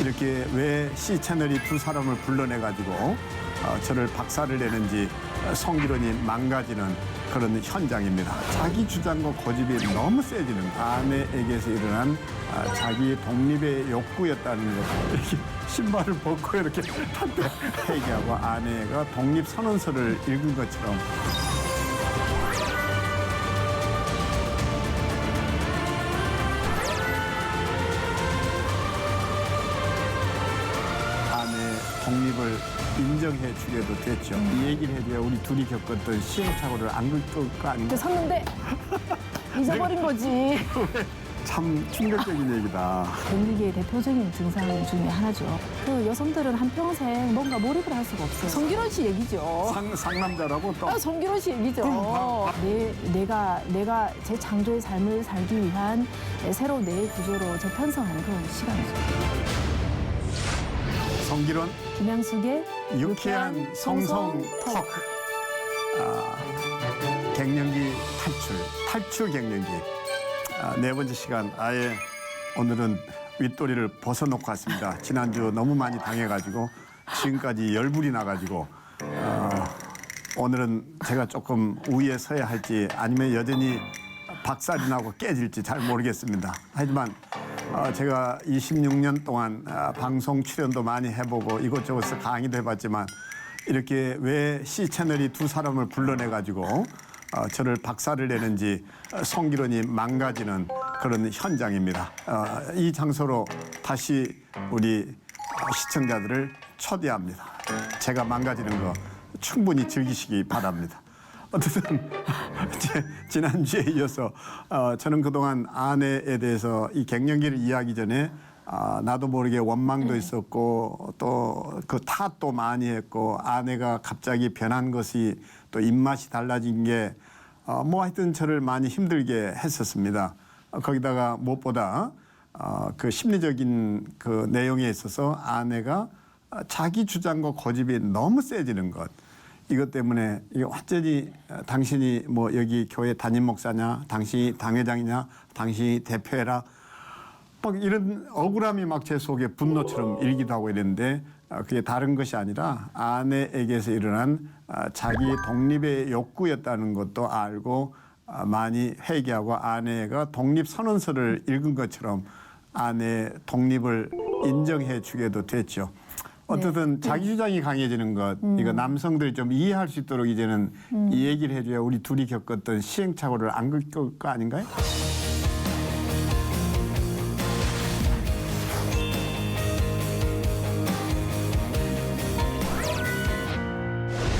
이렇게 왜 C채널이 두 사람을 불러내가지고 저를 박살을 내는지 성기론이 망가지는 그런 현장입니다. 자기 주장과 고집이 너무 세지는 아내에게서 일어난 자기 독립의 욕구였다는 것. 이렇게 신발을 벗고 이렇게 탔대 회개하고 아내가 독립선언서를 읽은 것처럼 독립을 인정해 주게도 됐죠. 이 얘기를 해줘야 우리 둘이 겪었던 시행착오를 안 겪을 거 아닌가. 섰는데 잊어버린 거지. 참 충격적인 얘기다. 갱년기의 대표적인 증상 중에 하나죠. 그 여성들은 한평생 뭔가 몰입을 할 수가 없어요. 성기론 씨 얘기죠. 상남자라고 또. 성기론 씨 얘기죠. 내가 제 창조의 삶을 살기 위한 새로운 내 구조로 재편성하는 그런 시간이죠. 성기론 김양숙의 유쾌한 성성 토크. 갱년기 탈출 갱년기. 네 번째 시간 아예 오늘은 윗도리를 벗어놓고 왔습니다. 지난주 너무 많이 당해가지고 지금까지 열불이 나가지고 오늘은 제가 조금 우위에 서야 할지 아니면 여전히 박살이 나고 깨질지 잘 모르겠습니다. 하지만 제가 26년 동안 방송 출연도 많이 해보고 이곳저곳에서 강의도 해봤지만 이렇게 왜 C채널이 두 사람을 불러내가지고 저를 박살을 내는지 성기론이 망가지는 그런 현장입니다. 이 장소로 다시 우리 시청자들을 초대합니다. 제가 망가지는 거 충분히 즐기시기 바랍니다. 어쨌든 지난주에 이어서 저는 그동안 아내에 대해서 이 갱년기를 이해하기 전에 나도 모르게 원망도 있었고 또 그 탓도 많이 했고 아내가 갑자기 변한 것이 또 입맛이 달라진 게 뭐 하여튼 저를 많이 힘들게 했었습니다. 거기다가 무엇보다 그 심리적인 그 내용에 있어서 아내가 자기 주장과 고집이 너무 세지는 것. 이것 때문에 이게 완전히 당신이 뭐 여기 교회 담임 목사냐, 당신이 당회장이냐, 당신이 대표해라. 막 이런 억울함이 막 제 속에 분노처럼 일기도 하고 이랬는데 그게 다른 것이 아니라 아내에게서 일어난 자기 독립의 욕구였다는 것도 알고 많이 회개하고 아내가 독립선언서를 읽은 것처럼 아내의 독립을 인정해 주게도 됐죠. 어쨌든 자기 주장이 강해지는 것, 이거 남성들이 좀 이해할 수 있도록 이제는 이 얘기를 해줘야 우리 둘이 겪었던 시행착오를 안 겪을 거 아닌가요?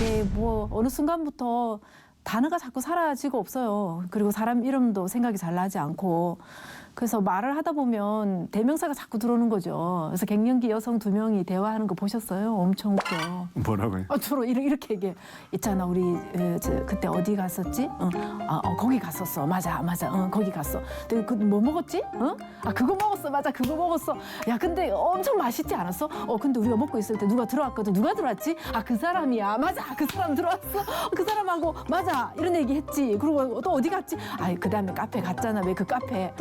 네, 뭐 어느 순간부터 단어가 자꾸 사라지고 없어요. 그리고 사람 이름도 생각이 잘 나지 않고 그래서 말을 하다 보면 대명사가 자꾸 들어오는 거죠. 그래서 갱년기 여성 2명이 대화하는 거 보셨어요? 엄청 웃겨. 뭐라고요? 주로 이렇게 얘기해. 있잖아, 우리 그때 어디 갔었지? 거기 갔었어. 맞아. 거기 갔어. 근데 뭐 먹었지? 그거 먹었어. 맞아, 그거 먹었어. 야, 근데 엄청 맛있지 않았어? 근데 우리가 먹고 있을 때 누가 들어왔거든. 누가 들어왔지? 그 사람이야. 맞아, 그 사람 들어왔어. 그 사람하고 맞아. 이런 얘기 했지. 그리고 또 어디 갔지? 그다음에 카페 갔잖아. 왜 그 카페?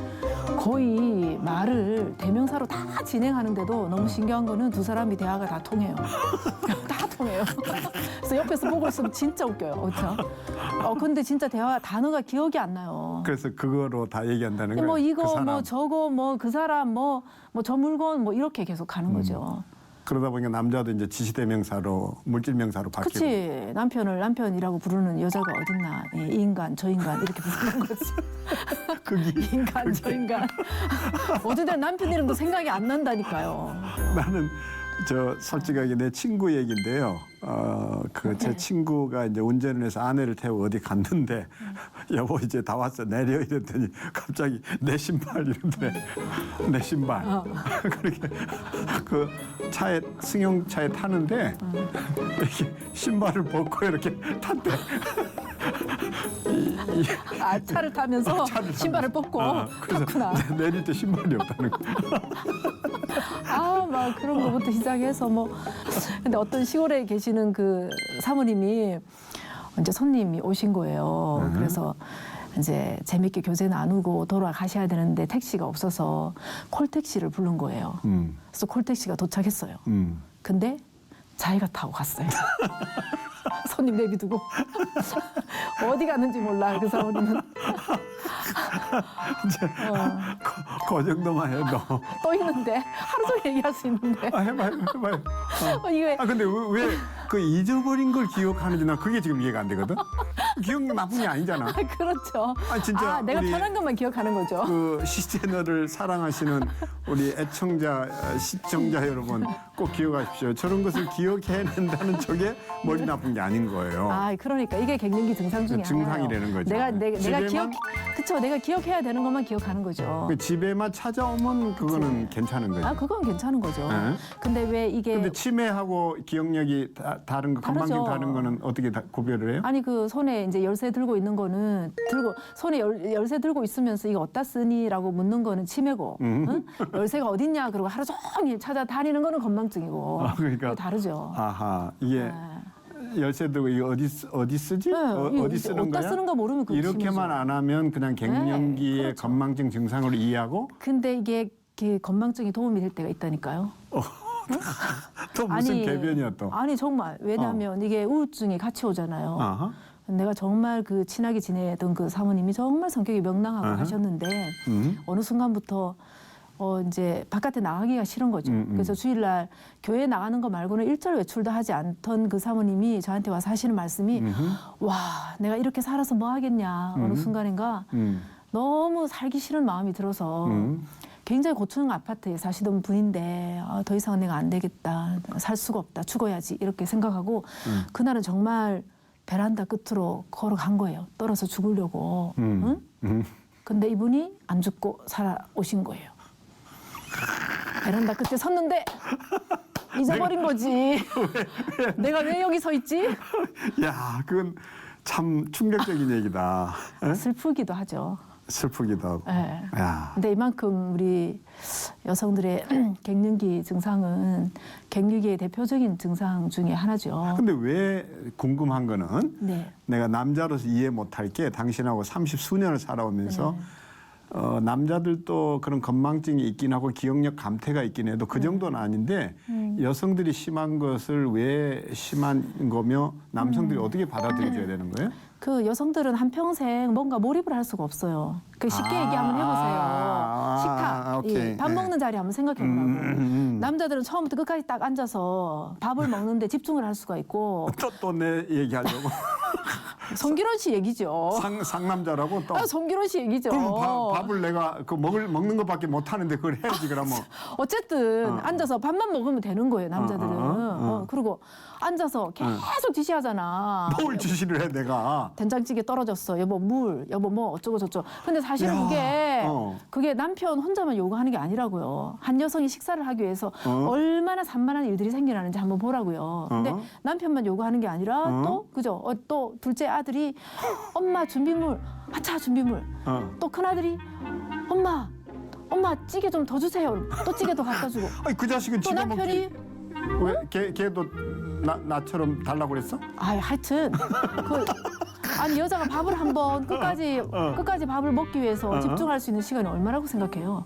거의 말을 대명사로 다 진행하는데도 너무 신기한 거는 두 사람이 대화가 다 통해요. 다 통해요. 그래서 옆에서 보고 있으면 진짜 웃겨요. 그렇죠? 근데 진짜 대화 단어가 기억이 안 나요. 그래서 그거로 다 얘기한다는 거예요? 뭐 이거 그 사람. 뭐 저거 뭐 그 사람 뭐 저 물건 뭐 이렇게 계속 가는 거죠. 그러다 보니까 남자도 이제 지시대명사로 물질명사로 바뀌고. 그치. 남편을 남편이라고 부르는 여자가 어딨나. 이 인간, 저 인간 이렇게 부르는 거지. 그게 인간, 저 인간. 어쨌든 남편 이름도 생각이 안 난다니까요. 나는 솔직하게 내 친구 얘기인데요. 제 친구가 이제 운전을 해서 아내를 태우고 어디 갔는데 여보 이제 다 왔어 내려 이랬더니 갑자기 내 신발 이러더래. 내 신발. 그렇게 그 차에 승용차에 타는데 이렇게 신발을 벗고 이렇게 탔대. 차를 타면서 신발을 벗고 그래서 탔구나. 내릴 때 신발이 없다는 거. 막 그런 거부터 시작해서 뭐. 근데 어떤 시골에 계시는 그 사모님이 이제 손님이 오신 거예요. 그래서 이제 재밌게 교제 나누고 돌아가셔야 되는데 택시가 없어서 콜택시를 부른 거예요. 그래서 콜택시가 도착했어요. 근데 자기가 타고 갔어요. 손님 내비두고 어디 가는지 몰라 그 사모님은. 그 정도만 해도. 또 있는데 하루 종일 얘기할 수 있는데. 해봐요. 이게 근데 왜 그 잊어버린 걸 기억하는지 나 그게 지금 이해가 안 되거든. 기억력 나쁜 게 아니잖아. 그렇죠. 진짜 내가 우리 편한 것만 기억하는 거죠. 그 시채널을 사랑하시는 우리 애청자, 시청자 여러분 꼭 기억하십시오. 저런 것을 기억해낸다는 쪽에 머리 나쁜 게 아닌 거예요. 그러니까 이게 갱년기 증상 중에 증상이라는 거죠. 내가 기억해야 되는 것만 기억하는 거죠. 그 집에만 찾아오면 그거는 괜찮은 거죠. 그건 괜찮은 거죠. 네. 근데 왜 이게 근데 치매하고 기억력이 다른 거, 건망증 다르죠. 다른 거는 어떻게 구별을 해요? 아니 그 손에 이제 열쇠 들고 있는 거는 손에 열쇠 들고 있으면서 이거 어디다 쓰니라고 묻는 거는 치매고 응? 열쇠가 어딨냐 그러고 하루 종일 찾아다니는 거는 건망증이고 그러니까 다르죠. 아하 이게 열쇠 들고 이거 어디 쓰지? 어디 쓰는 어디다 거야? 쓰는 거 모르면 그거 이렇게만 치매죠. 안 하면 그냥 갱년기의 그렇죠. 건망증 증상으로 이해하고 근데 이게 건망증이 도움이 될 때가 있다니까요. 또 무슨 개변이야 또? 아니 정말 왜냐하면 이게 우울증이 같이 오잖아요. 아하. 내가 정말 그 친하게 지내던 그 사모님이 정말 성격이 명랑하고 아하. 하셨는데 어느 순간부터 이제 바깥에 나가기가 싫은 거죠. 그래서 주일날 교회 나가는 거 말고는 일절 외출도 하지 않던 그 사모님이 저한테 와서 하시는 말씀이 와 내가 이렇게 살아서 뭐 하겠냐 어느 순간인가 너무 살기 싫은 마음이 들어서 굉장히 고층 아파트에 사시던 분인데 더 이상은 내가 안 되겠다 살 수가 없다 죽어야지 이렇게 생각하고 그날은 정말 베란다 끝으로 걸어간 거예요. 떨어서 죽으려고. 응? 근데 이분이 안 죽고 살아오신 거예요. 베란다 끝에 섰는데 잊어버린 거지. 내가 왜 여기 서 있지? 야, 그건 참 충격적인 얘기다. 에? 슬프기도 하죠. 슬프기도 하고. 네. 야. 근데 이만큼 우리 여성들의 갱년기 증상은 갱년기의 대표적인 증상 중에 하나죠. 근데 왜 궁금한 거는 네. 내가 남자로서 이해 못할 게 당신하고 30수년을 살아오면서 남자들도 그런 건망증이 있긴 하고 기억력 감퇴가 있긴 해도 그 정도는 아닌데 여성들이 심한 것을 왜 심한 거며 남성들이 어떻게 받아들여줘야 되는 거예요? 그 여성들은 한평생 뭔가 몰입을 할 수가 없어요. 그 쉽게 얘기 한번 해보세요. 식탁, 오케이. 밥 먹는 자리 한번 생각해보라고. 남자들은 처음부터 끝까지 딱 앉아서 밥을 먹는데 집중을 할 수가 있고. 또 내 얘기하려고. 성기론 씨 얘기죠. 상남자라고 또. 성기론 씨 얘기죠. 그럼 밥을 내가 그 먹는 것밖에 못 하는데 그걸 해야지 그러면. 어쨌든 앉아서 밥만 먹으면 되는 거예요, 남자들은. 그리고 앉아서 계속 지시하잖아. 뭘 지시를 해 내가. 된장찌개 떨어졌어. 여보 물. 여보 뭐 어쩌고 저쩌고. 근데 사실은 그게 남편 혼자만 요구하는 게 아니라고요. 한 여성이 식사를 하기 위해서 얼마나 산만한 일들이 생겨나는지 한번 보라고요. 근데 남편만 요구하는 게 아니라 또 그죠? 또 둘째 아들이 엄마 준비물. 아차 준비물. 또 큰아들이 엄마 찌개 좀 더 주세요. 또 찌개도 갖다 주고. 아니 그 자식은 또 지가 남편이 왜 걔도 나처럼 달라고 그랬어? 하여튼 아니 여자가 밥을 한번 끝까지 밥을 먹기 위해서 집중할 수 있는 시간이 얼마라고 생각해요.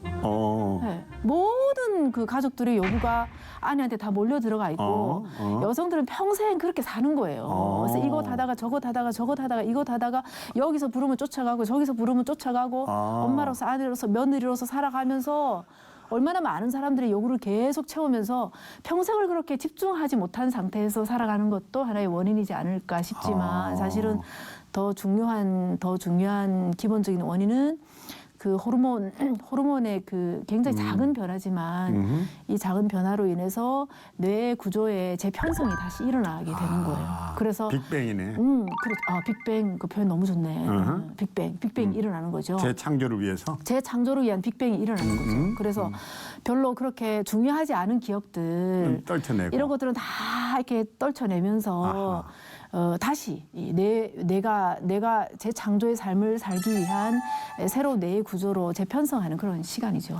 네. 모든 그 가족들의 요구가 아내한테 다 몰려 들어가 있고 여성들은 평생 그렇게 사는 거예요. 그래서 이것 하다가 저것 하다가 저것 하다가 이것 하다가 여기서 부르면 쫓아가고 저기서 부르면 쫓아가고 엄마로서 아내로서 며느리로서 살아가면서 얼마나 많은 사람들의 요구를 계속 채우면서 평생을 그렇게 집중하지 못한 상태에서 살아가는 것도 하나의 원인이지 않을까 싶지만 사실은 더 중요한 기본적인 원인은 그 호르몬의 그 굉장히 작은 변화지만 이 작은 변화로 인해서 뇌 구조의 재편성이 다시 일어나게 되는 거예요. 그래서 빅뱅이네. 그렇죠. 빅뱅 그 표현 너무 좋네. 빅뱅이 일어나는 거죠. 재창조를 위해서. 재창조를 위한 빅뱅이 일어나는 거죠. 그래서 별로 그렇게 중요하지 않은 기억들 떨쳐내고. 이런 것들은 다 이렇게 떨쳐내면서 다시 내가 제 창조의 삶을 살기 위한 새로운 뇌의 구조로 재편성하는 그런 시간이죠.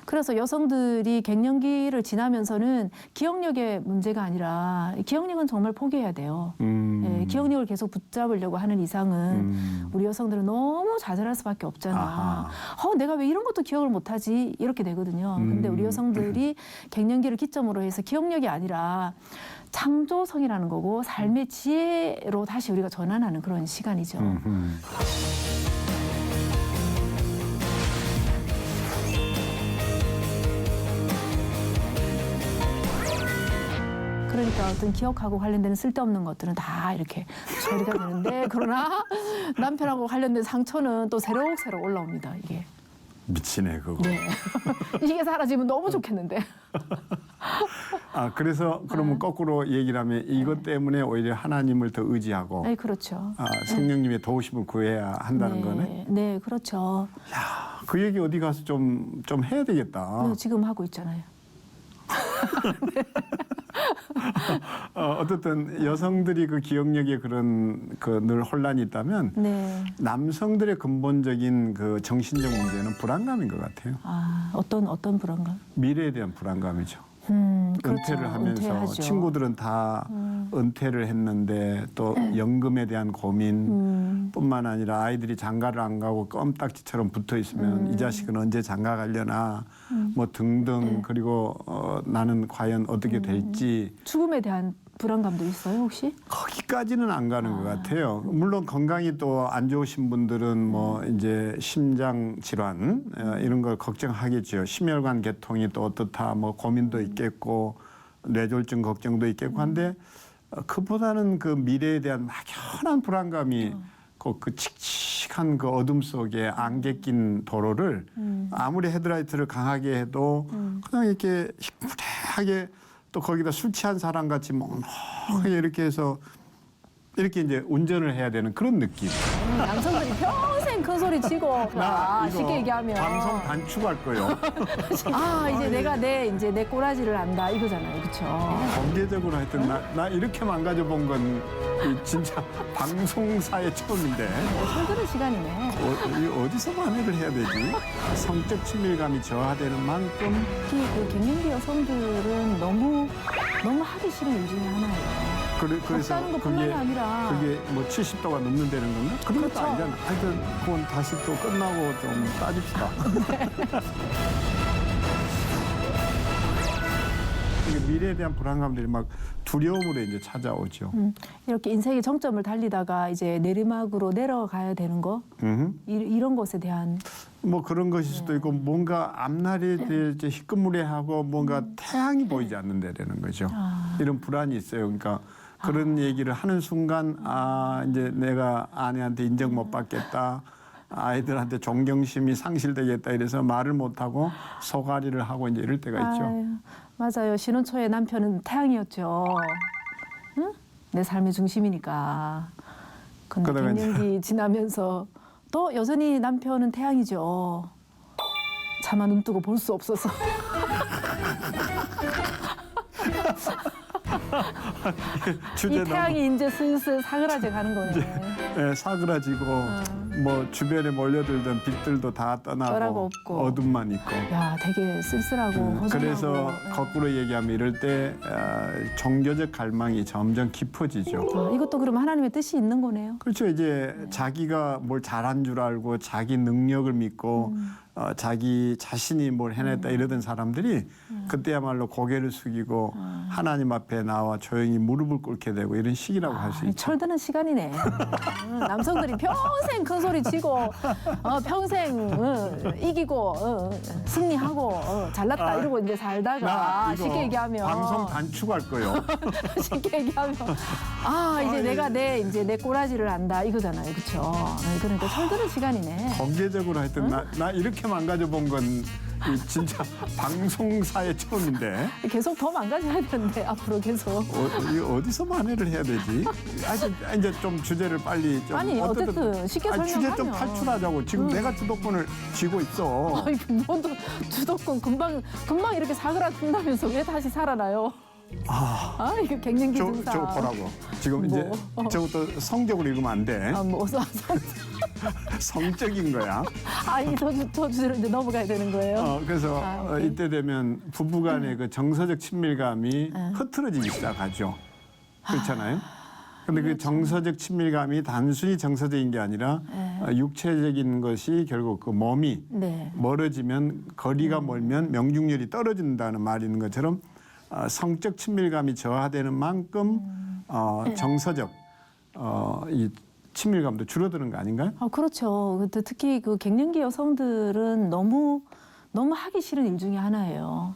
그래서 여성들이 갱년기를 지나면서는 기억력의 문제가 아니라 기억력은 정말 포기해야 돼요. 예, 기억력을 계속 붙잡으려고 하는 이상은 우리 여성들은 너무 좌절할 수밖에 없잖아. 내가 왜 이런 것도 기억을 못하지? 이렇게 되거든요. 근데 우리 여성들이 갱년기를 기점으로 해서 기억력이 아니라 창조성이라는 거고 삶의 지혜로 다시 우리가 전환하는 그런 시간이죠. 그러니까 어떤 기억하고 관련된 쓸데없는 것들은 다 이렇게 처리가 되는데 그러나 남편하고 관련된 상처는 또 새록새록 올라옵니다. 이게. 미치네 그거. 네. 이게 사라지면 너무 좋겠는데. 그래서 그러면 거꾸로 얘기를 하면 이것 때문에 오히려 하나님을 더 의지하고 네, 그렇죠. 성령님의 도우심을 구해야 한다는 네, 거네. 네, 그렇죠. 야, 그 얘기 어디 가서 좀 해야 되겠다. 네, 지금 하고 있잖아요. 어쨌든 여성들이 그 기억력에 그런 그 늘 혼란이 있다면 네. 남성들의 근본적인 그 정신적 문제는 불안감인 것 같아요. 어떤 불안감? 미래에 대한 불안감이죠. 그렇죠. 은퇴를 하면서 은퇴하죠. 친구들은 다 은퇴를 했는데 또 연금에 대한 고민뿐만 아니라 아이들이 장가를 안 가고 껌딱지처럼 붙어 있으면 이 자식은 언제 장가 가려나 뭐 등등 그리고 나는 과연 어떻게 될지 죽음에 대한 불안감도 있어요, 혹시? 거기까지는 안 가는 것 같아요. 물론 건강이 또 안 좋으신 분들은 뭐 이제 심장 질환 이런 걸 걱정하겠죠. 심혈관 계통이 또 어떻다 뭐 고민도 있겠고 뇌졸중 걱정도 있겠고 한데 그보다는 그 미래에 대한 막연한 불안감이 그 칙칙한 그 어둠 속에 안개 낀 도로를 아무리 헤드라이트를 강하게 해도 그냥 이렇게 희뿌하게 또 거기다 술 취한 사람 같이 멍하게 이렇게 해서 이렇게 이제 운전을 해야 되는 그런 느낌. 남성들이 평생 큰 소리 치고 이거 쉽게 얘기하면 방송 단축할 거요. 이제 내 꼬라지를 안다 이거잖아요, 그렇죠? 공개적으로 하여튼 나 이렇게 망가져 본 건 진짜 방송사에 처음인데. 힘든 시간이네. 어디서 만회를 해야 되지? 성적 친밀감이 저하되는 만큼 특히 그 갱년기 여성들은 너무 하기 싫은 이유 중에 하나예요. 그래서 없다는 것뿐만이 아니라 그게 뭐 70도가 넘는다는 건가? 그런 것도 그렇죠. 아니잖아. 하여튼 그건 다시 또 끝나고 좀 따집시다. 이게 미래에 대한 불안감들이 막 두려움으로 이제 찾아오죠. 이렇게 인생의 정점을 달리다가 이제 내리막으로 내려가야 되는 거 이런 것에 대한 뭐 그런 것일 수도 있고 뭔가 앞날이 이제 희끄무레하고 뭔가 태양이 보이지 않는다라는 거죠. 이런 불안이 있어요. 그러니까 그런 얘기를 하는 순간 이제 내가 아내한테 인정 못 받겠다. 아이들한테 존경심이 상실되겠다 이래서 말을 못하고 소가리를 하고 이제 이럴 때가 있죠. 아유, 맞아요. 신혼초에 남편은 태양이었죠. 응? 내 삶의 중심이니까. 근데 그러다가 갱년기 지나면서 또 여전히 남편은 태양이죠. 차마 눈 뜨고 볼 수 없어서. 이 태양이 이제 슬슬 사그라져 가는 거네. 네, 사그라지고 뭐 주변에 몰려들던 빛들도 다 떠나고 떠나고 없고. 어둠만 있고. 야, 되게 쓸쓸하고 허전하고. 그래서 거꾸로 얘기하면 이럴 때 종교적 갈망이 점점 깊어지죠. 이것도 그럼 하나님의 뜻이 있는 거네요. 그렇죠. 이제 자기가 뭘 잘한 줄 알고 자기 능력을 믿고 자기 자신이 뭘 해냈다 이러던 사람들이 그때야말로 고개를 숙이고 하나님 앞에 나와 조용히 무릎을 꿇게 되고 이런 시기라고 할 수 있죠. 철드는 시간이네. 남성들이 평생 큰 소리 치고 평생 이기고 승리하고 잘났다 이러고 이제 살다가 이거 쉽게 얘기하면 방송 단축할 거요. 쉽게 얘기하면 이제 내가 내 꼬라지를 안다 이거잖아요, 그렇죠? 그러니까 철드는 시간이네. 공개적으로 하여튼 나 이렇게 망가져 본 건 진짜 방송사에 처음인데. 계속 더 망가져야 되는데 앞으로 계속. 이거 어디서 만회를 해야 되지? 이제 좀 주제를 빨리 좀 아니 어쨌든 쉽게 설명하면 주제 좀 탈출하자고. 지금 내가 주도권을 쥐고 있어. 뭐도 주도권 금방 이렇게 사그라든다면서 왜 다시 살아나요? 이거 갱년기 저 증상. 보라고. 지금 이제 저것도 성적으로 읽으면 안 돼. 성적인 거야. 저 주제로 이제 넘어가야 되는 거예요. 그래서 오케이. 이때 되면 부부간의 그 정서적 친밀감이 흐트러지기 시작하죠. 그렇잖아요. 근데 그 정서적 친밀감이 단순히 정서적인 게 아니라 육체적인 것이 결국 그 몸이 네. 멀어지면 거리가 멀면 명중률이 떨어진다는 말이 있는 것처럼 성적 친밀감이 저하되는 만큼 정서적 이 친밀감도 줄어드는 거 아닌가요? 그렇죠. 근데 특히 그 갱년기 여성들은 너무 하기 싫은 일 중에 하나예요.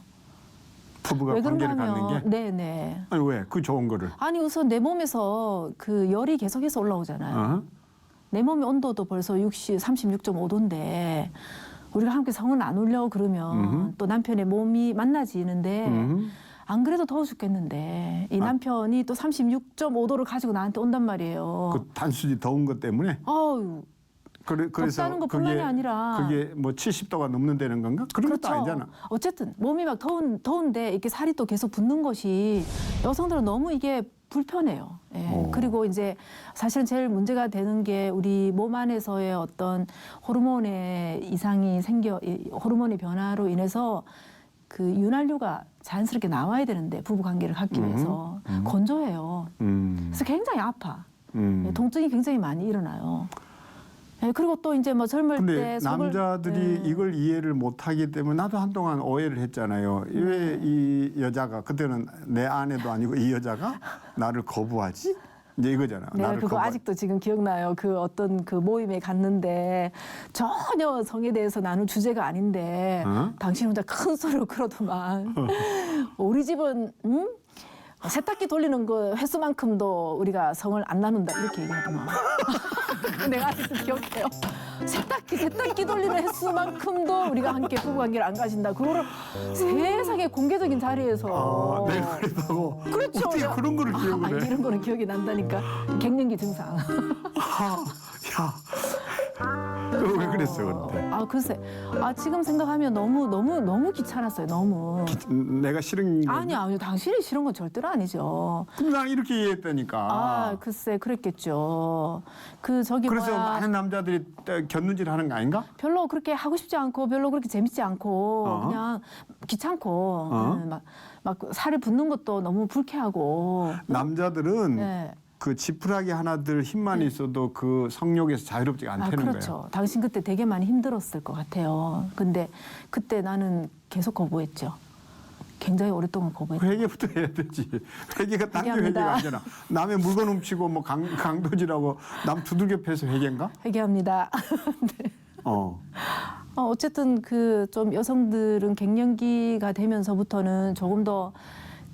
부부가 왜 그런가 관계를 갖는 하면 게? 네네. 아니 왜? 그 좋은 거를. 아니 우선 내 몸에서 그 열이 계속해서 올라오잖아요. 내 몸의 온도도 벌써 36.5도인데 우리가 함께 성을 안 울려고 그러면 또 남편의 몸이 만나지는데 안 그래도 더워 죽겠는데 이 남편이 또 36.5도를 가지고 나한테 온단 말이에요. 그 단순히 더운 것 때문에? 어우, 그래서 덥다는 것뿐만이 아니라 그게 뭐 70도가 넘는다는 건가? 그런 것도 아니잖아. 어쨌든 몸이 막 더운데 이렇게 살이 또 계속 붙는 것이 여성들은 너무 이게 불편해요. 예. 그리고 이제 사실은 제일 문제가 되는 게 우리 몸 안에서의 어떤 호르몬의 이상이 호르몬의 변화로 인해서 그 윤활유가 자연스럽게 나와야 되는데 부부 관계를 갖기 위해서 건조해요. 그래서 굉장히 아파. 예, 통증이 굉장히 많이 일어나요. 예, 그리고 또 이제 뭐 젊을 근데 때 남자들이 이걸 이해를 못하기 때문에 나도 한동안 오해를 했잖아요. 왜 이 여자가 그때는 내 아내도 아니고 이 여자가 나를 거부하지? 이제 이거잖아. 내가 나를 그거 아직도 지금 기억나요. 그 어떤 그 모임에 갔는데 전혀 성에 대해서 나눌 주제가 아닌데 당신 혼자 큰 소리로 그러더만. 우리 집은 세탁기 돌리는 그 횟수만큼도 우리가 성을 안 나눈다 이렇게 얘기하더만. 내가 아직도 기억해요. 세탁기 돌리는 횟수만큼도 우리가 함께 부부관계를 안 가진다. 그거를 세상에 공개적인 자리에서. 내가 그랬다고. 그렇죠. 어떻게 그런 거를 기억을 해? 이런 거는 기억이 난다니까. 갱년기 증상. 왜 그랬어 그때? 글쎄. 지금 생각하면 너무 귀찮았어요. 너무. 내가 싫은 거. 아니요. 당신이 싫은 건 절대로 아니죠. 근데 난 이렇게 이해했다니까. 글쎄 그랬겠죠. 그래서 많은 남자들이 곁눈질 하는 거 아닌가? 별로 그렇게 하고 싶지 않고 별로 그렇게 재밌지 않고 그냥 귀찮고 막 살이 붙는 것도 너무 불쾌하고. 남자들은 네. 그 지푸라기 하나들 힘만 있어도 그 성욕에서 자유롭지가 않다는 그렇죠. 거예요. 당신 그때 되게 많이 힘들었을 것 같아요. 근데 그때 나는 계속 거부했죠. 굉장히 오랫동안 거부했죠. 회개부터 해야 되지. 회개가 딴게 회개합니다. 회개가 아니잖아. 남의 물건 훔치고 뭐 강도질하고 남 두들겨 패서 회개인가? 회개합니다. 네. 어쨌든 그 좀 여성들은 갱년기가 되면서부터는 조금 더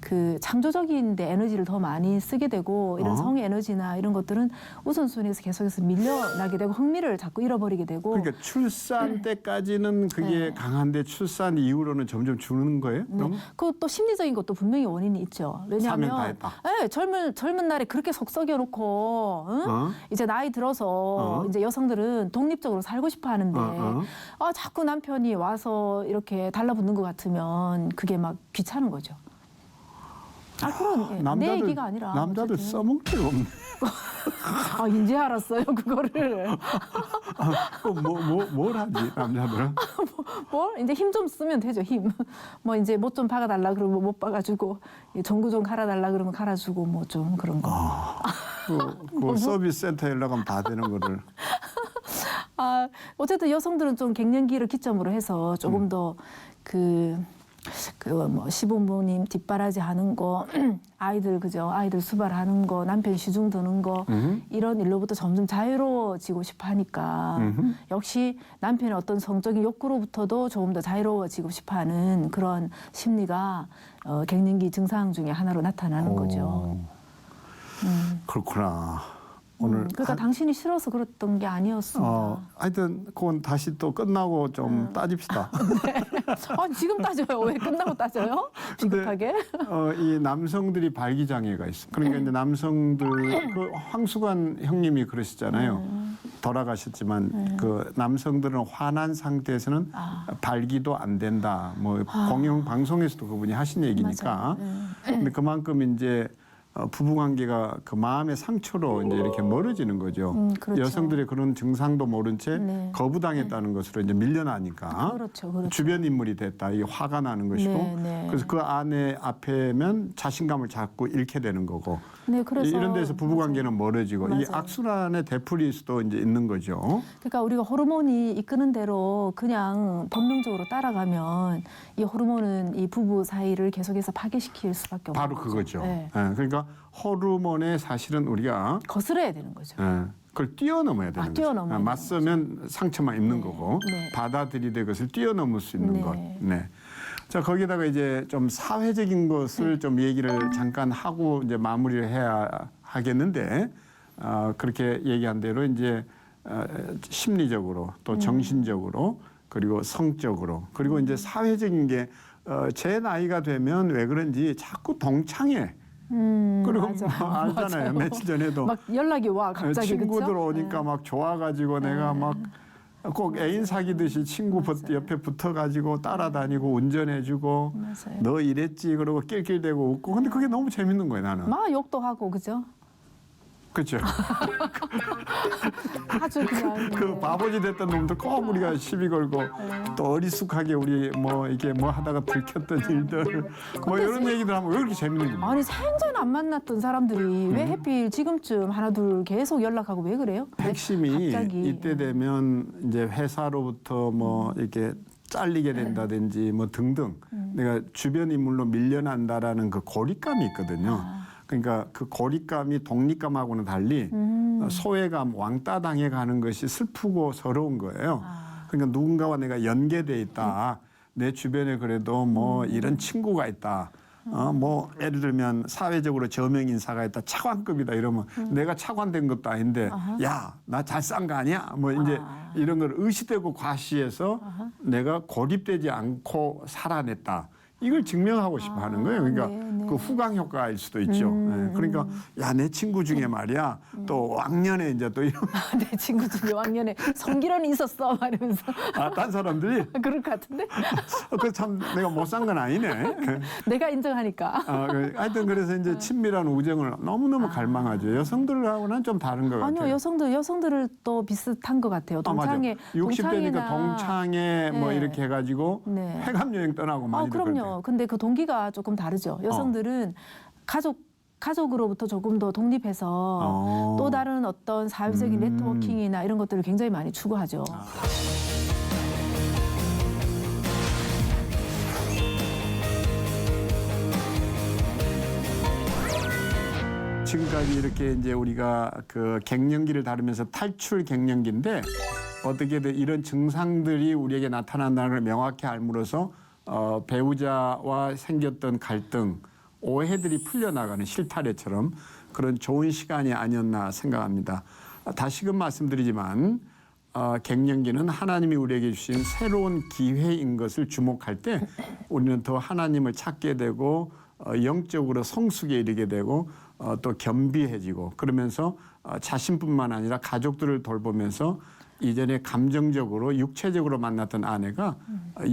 그 창조적인 데 에너지를 더 많이 쓰게 되고 이런 성의 에너지나 이런 것들은 우선순위에서 계속해서 밀려나게 되고 흥미를 자꾸 잃어버리게 되고. 그러니까 출산 때까지는 그게 강한데 출산 이후로는 점점 주는 거예요? 그럼? 그또 심리적인 것도 분명히 원인이 있죠. 왜냐하면 사면 다 했다. 네, 젊은 날에 그렇게 속썩여 놓고 이제 나이 들어서 이제 여성들은 독립적으로 살고 싶어 하는데 자꾸 남편이 와서 이렇게 달라붙는 것 같으면 그게 막 귀찮은 거죠. 그런 내 얘기가 아니라 남자들 써먹을 데가 없네. 이제 알았어요 그거를. 뭘 하지 남자들은? 뭘 이제 힘 좀 쓰면 되죠. 힘. 뭐 이제 못 좀 박아달라 그러면 못 박아주고 전구 좀 갈아달라 그러면 갈아주고 뭐 좀 그런 거. 그 서비스 센터 연락하면 다 되는 거를. 어쨌든 여성들은 좀 갱년기를 기점으로 해서 조금 더 뭐 시부모님 뒷바라지 하는 거, 아이들 수발하는 거, 남편 시중 드는 거 이런 일로부터 점점 자유로워지고 싶어 하니까 역시 남편의 어떤 성적인 욕구로부터도 조금 더 자유로워지고 싶어 하는 그런 심리가 갱년기 증상 중에 하나로 나타나는 거죠. 그렇구나. 오늘 그러니까 당신이 싫어서 그랬던 게 아니었습니다. 하여튼 그건 다시 또 끝나고 좀 따집시다. 네. 지금 따져요. 왜 끝나고 따져요? 비겁하게. 이 남성들이 발기장애가 있어. 그러니까 이제 남성들 그 황수관 형님이 그러시잖아요. 돌아가셨지만 그 남성들은 화난 상태에서는 발기도 안 된다. 뭐 공영 방송에서도 그분이 하신 얘기니까. 근데 그만큼 이제 부부 관계가 그 마음의 상처로 이제 이렇게 멀어지는 거죠. 그렇죠. 여성들의 그런 증상도 모른 채 네. 거부당했다는 것으로 이제 밀려나니까 그렇죠. 주변 인물이 됐다. 이게 화가 나는 것이고 네. 그래서 그 아내 앞에면 자신감을 자꾸 잃게 되는 거고 네, 그래서 이런 데서 부부 관계는 멀어지고 이게 맞아요. 악순환의 되풀이일 수도 이제 있는 거죠. 그러니까 우리가 호르몬이 이끄는 대로 그냥 본능적으로 따라가면 이 호르몬은 이 부부 사이를 계속해서 파괴시킬 수밖에 없는 바로 거죠. 그거죠. 네. 예, 그러니까 호르몬에 사실은 우리가 거스려야 되는 거죠. 그걸 뛰어넘어야 되는 거죠. 뛰어넘어야 맞서면 상처만 입는 거고 네. 받아들이되 그것을 뛰어넘을 수 있는 네. 것. 네. 자 거기다가 이제 좀 사회적인 것을 좀 얘기를 잠깐 하고 이제 마무리를 해야 하겠는데 그렇게 얘기한 대로 이제 심리적으로 또 정신적으로 그리고 성적으로 그리고 이제 사회적인 게 제 나이가 되면 왜 그런지 자꾸 동창회 그리고 맞아. 뭐 알잖아요. 맞아요. 며칠 전에도 막 연락이 와 갑자기 친구들 그쵸? 오니까 막 좋아가지고 내가 막 꼭 애인 사귀듯이 친구 옆에 붙어가지고 따라다니고 운전해주고 맞아요. 너 이랬지 그러고 낄낄대고 웃고 근데 그게 너무 재밌는 거예요 나는. 막 욕도 하고 그죠? 그렇죠. 아주 그냥 그 바보지 됐던 놈들 꼭 우리가 시비 걸고 또 어리숙하게 우리 뭐 이게 뭐 하다가 들켰던 일들 뭐 이런 얘기들 하면 왜 그렇게 재밌는지. 아니 생전 안 만났던 사람들이 왜 하필 지금쯤 하나 둘 계속 연락하고 왜 그래요? 왜 핵심이 갑자기. 이때 되면 이제 회사로부터 뭐 이렇게 잘리게 된다든지 뭐 등등 내가 주변 인물로 밀려난다라는 그 고립감이 있거든요. 그러니까 그 고립감이 독립감하고는 달리 소외감, 왕따 당해 가는 것이 슬프고 서러운 거예요. 그러니까 누군가와 내가 연계돼 있다. 내 주변에 그래도 뭐 이런 친구가 있다. 뭐 예를 들면 사회적으로 저명 인사가 있다. 차관급이다 이러면 내가 차관된 것도 아닌데 야, 나 잘 싼 거 아니야? 뭐 이제 이런 걸 의시되고 과시해서 내가 고립되지 않고 살아냈다. 이걸 증명하고 싶어 하는 거예요. 그러니까 네. 그 후광 효과일 수도 있죠. 예, 그러니까 야, 내 친구 중에 말이야. 또 왕년에 이제 또 이런 내 친구 중에 왕년에 성기론이 있었어 말하면서 딴 사람들이 그럴 것 같은데 그 참 내가 못 산 건 아니네. 내가 인정하니까 하여튼 그래서 이제 친밀한 우정을 너무너무 갈망하죠. 여성들하고는 좀 다른 것 같아요. 아니요 여성들을 또 비슷한 것 같아요. 동창회 60대니까 동창회 뭐 네. 이렇게 해가지고 네. 회감 여행 떠나고 많이 그럼요. 근데 그 동기가 조금 다르죠. 여성들은 가족으로부터 조금 더 독립해서 또 다른 어떤 사회적인 네트워킹이나 이런 것들을 굉장히 많이 추구하죠. 지금까지 이렇게 이제 우리가 그 갱년기를 다루면서 탈출 갱년기인데 어떻게든 이런 증상들이 우리에게 나타난다는 걸 명확히 알므로써 배우자와 생겼던 갈등, 오해들이 풀려나가는 실타래처럼 그런 좋은 시간이 아니었나 생각합니다. 다시금 말씀드리지만 갱년기는 하나님이 우리에게 주신 새로운 기회인 것을 주목할 때 우리는 더 하나님을 찾게 되고 영적으로 성숙에 이르게 되고 또 겸비해지고 그러면서 자신뿐만 아니라 가족들을 돌보면서 이전에 감정적으로 육체적으로 만났던 아내가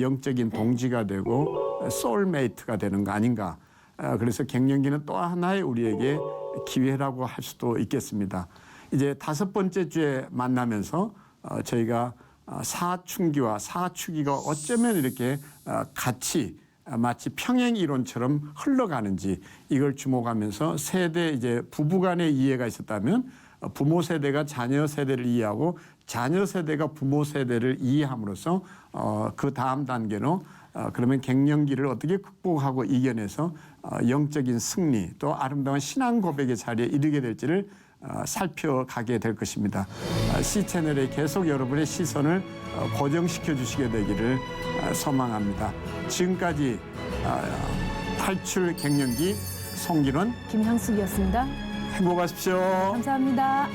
영적인 동지가 되고 소울메이트가 되는 거 아닌가. 그래서 갱년기는 또 하나의 우리에게 기회라고 할 수도 있겠습니다. 이제 5번째 주에 만나면서 저희가 사춘기와 사추기가 어쩌면 이렇게 같이 마치 평행 이론처럼 흘러가는지 이걸 주목하면서 세대 이제 부부간의 이해가 있었다면 부모 세대가 자녀 세대를 이해하고 자녀 세대가 부모 세대를 이해함으로써 그 다음 단계로 그러면 갱년기를 어떻게 극복하고 이겨내서 영적인 승리 또 아름다운 신앙 고백의 자리에 이르게 될지를 살펴가게 될 것입니다. C채널에 계속 여러분의 시선을 고정시켜 주시게 되기를 소망합니다. 지금까지 탈출 갱년기 송기론 김향숙이었습니다. 행복하십시오. 감사합니다.